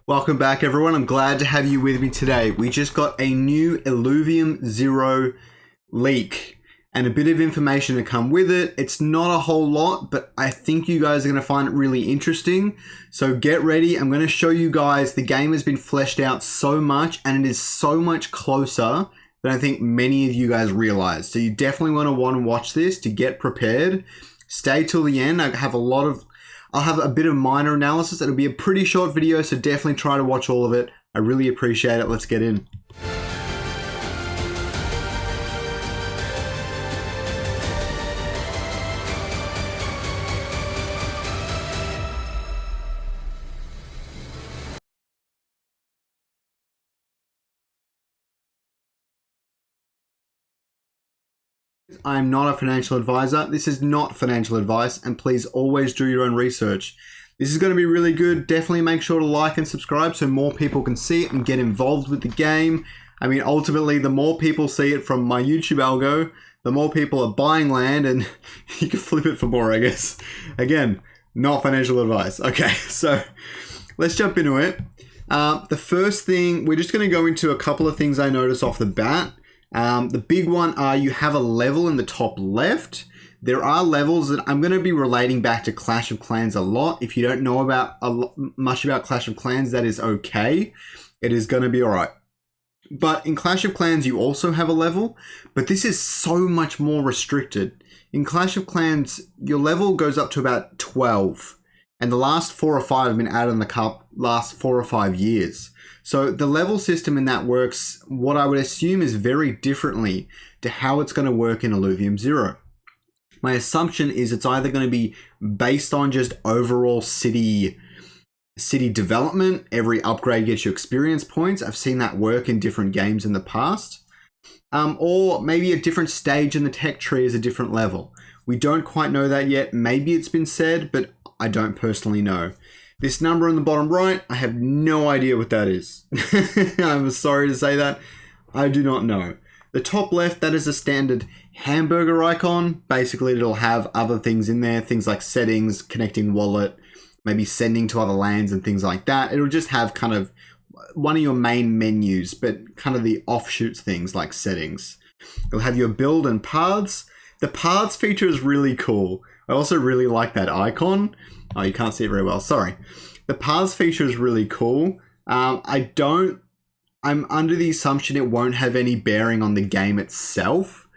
Welcome back, everyone. I'm glad to have you with me today. We just got a new Illuvium Zero leak and a bit of information to come with it. It's not a whole lot, but I think you guys are going to find it really interesting. So get ready. I'm going to show you guys the game has been fleshed out so much and it is so much closer than I think many of you guys realize. So you definitely want to watch this to get prepared. Stay till the end. I'll have a bit of minor analysis. It'll be a pretty short video, so definitely try to watch all of it. I really appreciate it. Let's get in. I'm not a financial advisor. This is not financial advice, and please always do your own research. This is going to be really good. Definitely make sure to like and subscribe so more people can see it and get involved with the game. I mean, ultimately, the more people see it from my YouTube algo, the more people are buying land and you can flip it for more, I guess. Again, not financial advice. Okay, so let's jump into it. The first thing, we're just going to go into a couple of things I noticed off the bat. The big one are you have a level in the top left. There are levels that I'm going to be relating back to Clash of Clans a lot. If you don't know much about Clash of Clans, that is okay. It is going to be all right. But in Clash of Clans, you also have a level, but this is so much more restricted. In Clash of Clans, your level goes up to about 12, and the last 4 or 5 have been added in the last 4 or 5 years. So the level system in that works, what I would assume is very differently to how it's going to work in Illuvium Zero. My assumption is it's either going to be based on just overall city development. Every upgrade gets you experience points. I've seen that work in different games in the past. Or maybe a different stage in the tech tree is a different level. We don't quite know that yet. Maybe it's been said, but I don't personally know. This number on the bottom right, I have no idea what that is. I'm sorry to say that. I do not know. The top left, that is a standard hamburger icon. Basically, it'll have other things in there, things like settings, connecting wallet, maybe sending to other lands and things like that. It'll just have kind of one of your main menus, but kind of the offshoots things like settings. It'll have your build and paths. The paths feature is really cool. I also really like that icon. Oh, you can't see it very well. Sorry. The paths feature is really cool. I'm under the assumption it won't have any bearing on the game itself,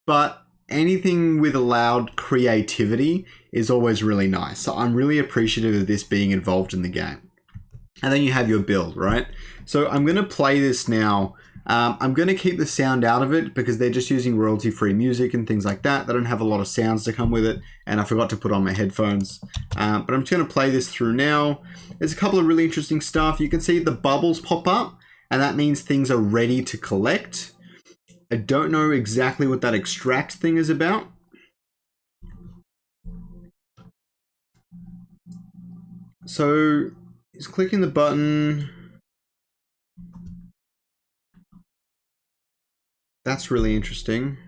but anything with allowed creativity is always really nice. So I'm really appreciative of this being involved in the game. And then you have your build, right? So I'm going to play this now. I'm going to keep the sound out of it because they're just using royalty-free music and things like that. They don't have a lot of sounds to come with it, and I forgot to put on my headphones. But I'm just going to play this through now. There's a couple of really interesting stuff. You can see the bubbles pop up, and that means things are ready to collect. I don't know exactly what that extract thing is about. So he's clicking the button. That's really interesting.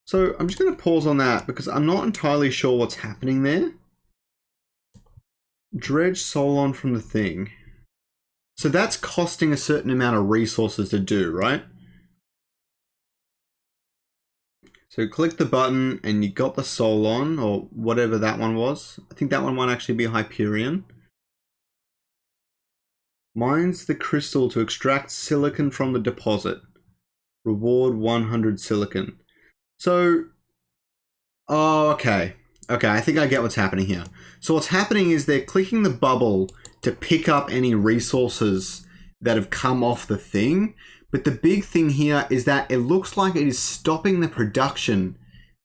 So I'm just going to pause on that because I'm not entirely sure what's happening there. Dredge Solon from the thing. So that's costing a certain amount of resources to do, right? So click the button and you got the Solon or whatever that one was. I think that one might actually be Hyperion. Mines the crystal to extract silicon from the deposit. Reward 100 silicon. So, oh, okay. Okay, I think I get what's happening here. So what's happening is they're clicking the bubble to pick up any resources that have come off the thing. But the big thing here is that it looks like it is stopping the production.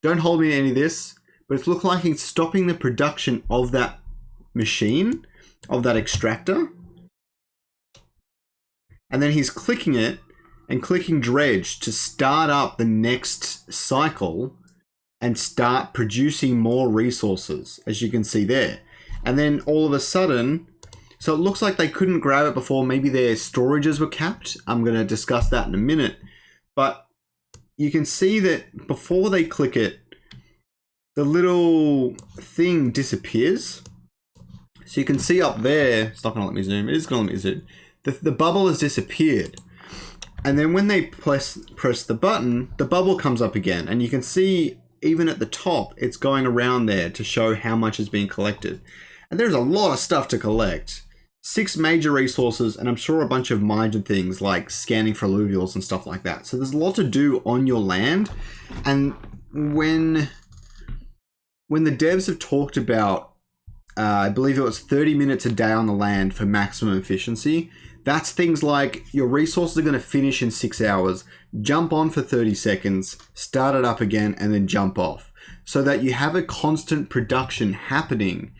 Don't hold me to any of this, but it looks like it's stopping the production of that machine, of that extractor. And then he's clicking it and clicking dredge to start up the next cycle and start producing more resources, as you can see there. And then all of a sudden, so it looks like they couldn't grab it before. Maybe their storages were capped. I'm going to discuss that in a minute. But you can see that before they click it, the little thing disappears. So you can see up there, it's not going to let me zoom, it is going to let me zoom. The bubble has disappeared. And then when they press the button, the bubble comes up again. And you can see even at the top, it's going around there to show how much is being collected. And there's a lot of stuff to collect. 6 major resources, and I'm sure a bunch of minor things like scanning for alluvials and stuff like that. So there's a lot to do on your land. And when the devs have talked about, I believe it was 30 minutes a day on the land for maximum efficiency, that's things like your resources are going to finish in 6 hours, jump on for 30 seconds, start it up again, and then jump off. So that you have a constant production happening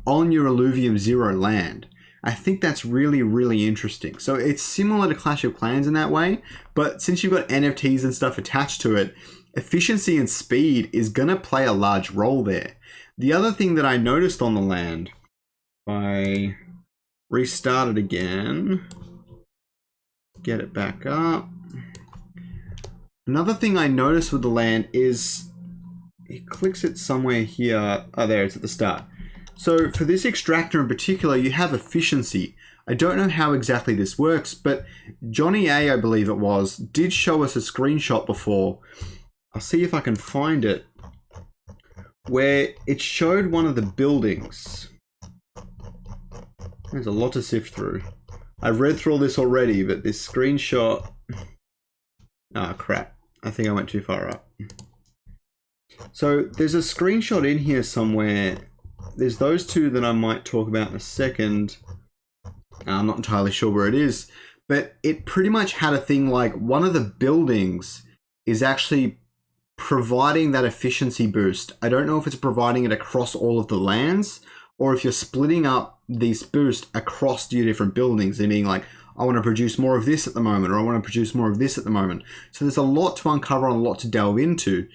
on your Illuvium Zero land. I think that's really, really interesting. So it's similar to Clash of Clans in that way, but since you've got NFTs and stuff attached to it, efficiency and speed is going to play a large role there. The other thing that I noticed on the land, if I restart it again, get it back up. Another thing I noticed with the land is it clicks it somewhere here. Oh, there, it's at the start. So for this extractor in particular, you have efficiency. I don't know how exactly this works, but Johnny A, I believe it was, did show us a screenshot before. I'll see if I can find it, where it showed one of the buildings. There's a lot to sift through. I've read through all this already, but this screenshot... Ah, crap. I think I went too far up. So there's a screenshot in here somewhere. There's those two that I might talk about in a second. I'm not entirely sure where it is, but it pretty much had a thing like one of the buildings is actually providing that efficiency boost. I don't know if it's providing it across all of the lands or if you're splitting up these boosts across your different buildings and being like, I want to produce more of this at the moment, or I want to produce more of this at the moment. So there's a lot to uncover and a lot to delve into.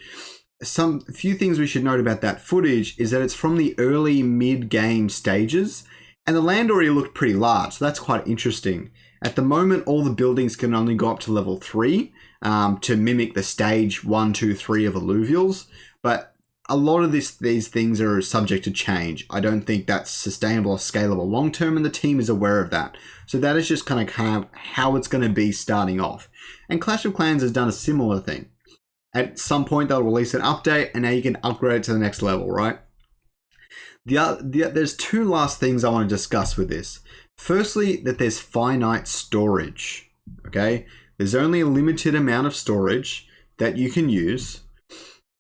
A few things we should note about that footage is that it's from the early mid-game stages, and the land already looked pretty large, so that's quite interesting. At the moment, all the buildings can only go up to level 3 to mimic the stage 1, 2, 3 of alluvials, but a lot of these things are subject to change. I don't think that's sustainable or scalable long term, and the team is aware of that. So that is just kind of how it's going to be starting off. And Clash of Clans has done a similar thing. At some point, they'll release an update, and now you can upgrade it to the next level, right? There's 2 last things I want to discuss with this. Firstly, that there's finite storage, okay? There's only a limited amount of storage that you can use,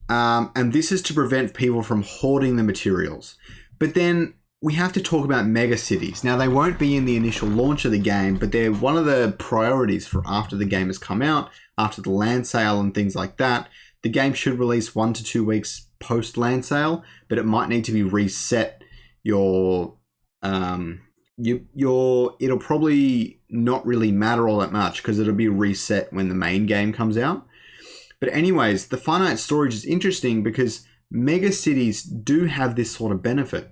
and this is to prevent people from hoarding the materials. But then we have to talk about Megacities. Now, they won't be in the initial launch of the game, but they're one of the priorities for after the game has come out, after the land sale and things like that. The game should release 1 to 2 weeks post land sale, but it might need to be reset. It'll probably not really matter all that much because it'll be reset when the main game comes out. But anyways, the finite storage is interesting because Megacities do have this sort of benefit.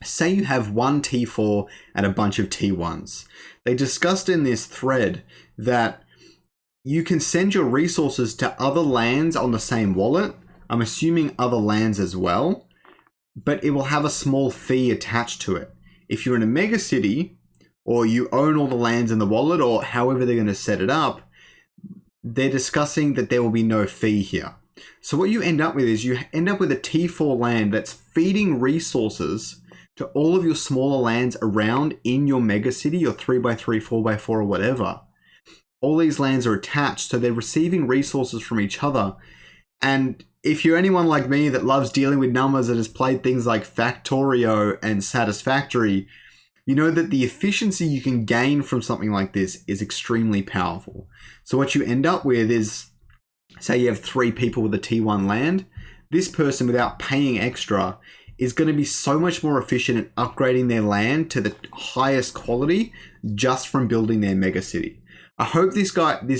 Say you have one T4 and a bunch of T1s. They discussed in this thread that you can send your resources to other lands on the same wallet. I'm assuming other lands as well, but it will have a small fee attached to it. If you're in a megacity or you own all the lands in the wallet or however they're going to set it up, they're discussing that there will be no fee here. So what you end up with is you end up with a T4 land that's feeding resources to all of your smaller lands around in your megacity, your 3x3, 4x4 or whatever. All these lands are attached, so they're receiving resources from each other. And if you're anyone like me that loves dealing with numbers and has played things like Factorio and Satisfactory, you know that the efficiency you can gain from something like this is extremely powerful. So what you end up with is, say you have 3 people with a T1 land, this person without paying extra is going to be so much more efficient in upgrading their land to the highest quality just from building their megacity. I hope this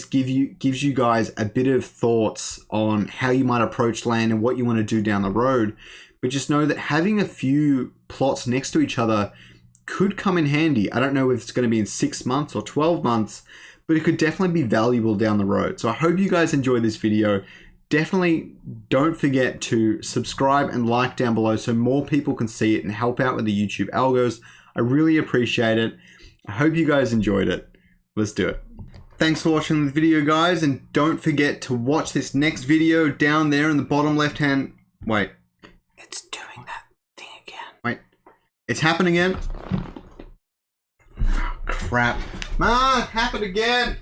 gives you guys a bit of thoughts on how you might approach land and what you want to do down the road. But just know that having a few plots next to each other could come in handy. I don't know if it's going to be in 6 months or 12 months, but it could definitely be valuable down the road. So I hope you guys enjoyed this video. definitely don't forget to subscribe and like down below so more people can see it and help out with the YouTube algos. I really appreciate it. I hope you guys enjoyed it. Let's do it. Thanks for watching the video, guys, and don't forget to watch this next video down there in the bottom left hand. Wait, it's doing that thing again. Wait, it's happening again. Oh, crap. Ah, it happened again.